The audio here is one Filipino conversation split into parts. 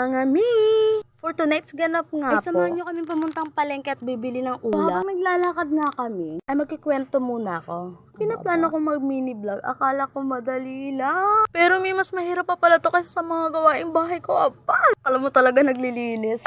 Mga mi! For tonight's ganap nga po, samahan nyo kami pumuntang palengke at bibili ng ulam. Habang naglalakad nga kami, ay magkikwento muna ako. Pinaplano ko mag-mini vlog. Akala ko madali lang. Pero may mas mahirap pa pala to kaysa sa mga gawaing bahay ko. Akala mo talaga naglilinis.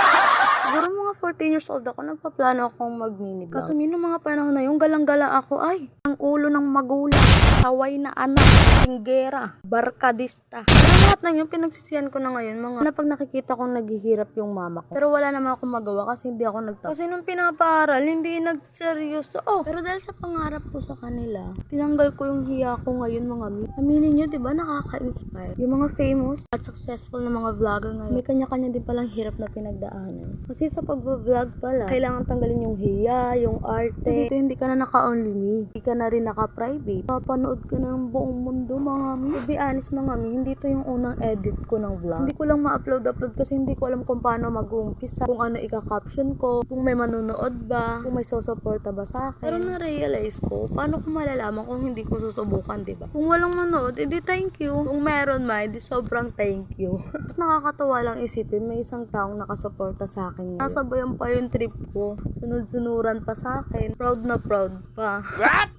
Siguro mga 14 years old ako, nagpaplano akong mag-mini vlog. Kasi minong mga panahon na yung galang-gala ako, ay, ang ulo ng magulang, saway na anak, singgera, barkadista. Pero lahat na yun, pinagsisihan ko na ngayon, mga pag nakikita kong naghihirap yung mama ko. Pero wala naman akong magawa kasi hindi ako nagtapos. Kasi nung pinapaaral, hindi nagseryoso. Pero dahil sa pangarap ko sa kanila, tinanggal ko yung hiya ko ngayon, mga mi. Aminin nyo, diba, nakaka-inspire. Yung mga famous at successful na mga vlogger ngayon, may kanya-kanya din palang hirap na pinagdaanan. Kasi sa pag-vlog pala, kailangan tanggalin yung hiya, yung arte. Dito hindi ka na naka-only me. Hindi ka na rin naka-private. Papanood ka ng buong mundo, mga mi. To be honest, mga mi, hindi to yung unang edit ko ng vlog. Hindi ko lang ma-upload kasi hindi ko alam kung paano mag-uumpisa, kung ano ika-caption ko, kung may manonood ba, kung may susuporta ba sa akin. Pero na-realize ko, paano ko malalaman kung hindi ko susubukan, diba? Kung walang manood, edi thank you. Kung meron man, edi sobrang thank you. Mas nakakatawa lang isipin, may isang taong nakasuporta sa akin ngayon. Nasabayan pa yung trip ko. Sunod-sunuran pa sa akin. Proud na proud pa. What?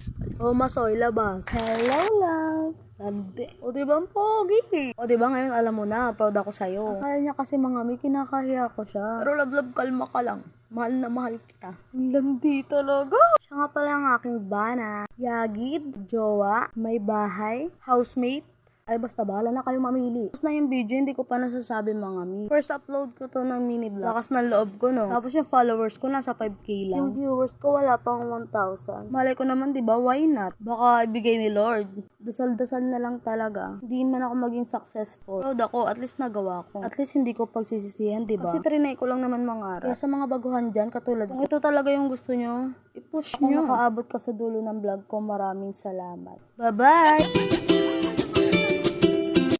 Masoy, labas. Hello, love. Landi. O diba ang pogi? O diba ngayon alam mo na, proud ako sa'yo. Akala niya kasi mga may kinakahiya ko siya. Pero love, kalma ka lang. Mahal na mahal kita. Ang landi talaga. Siya nga pala ang aking bana. Yagid, jowa, may bahay, housemate. Ay basta bahala na kayo mamili. Tapos na yung video, hindi ko pa nasasabi mga mi. First upload ko to ng mini vlog. Lakas ng loob ko, no? Tapos yung followers ko nasa 5K lang. Yung viewers ko wala pang 1,000. Malay ko naman, diba? Why not? Baka ibigay ni Lord. Dasal-dasal na lang talaga. Hindi man ako maging successful. Proud ako, at least nagawa ko. At least hindi ko pagsisisihan, diba? Kasi trinay ko lang naman mangarap. Kaya sa mga baguhan dyan, katulad kung ito talaga yung gusto nyo, i-push nyo. Kung makaabot ka sa dulo ng vlog ko, maraming salamat. Bye-bye!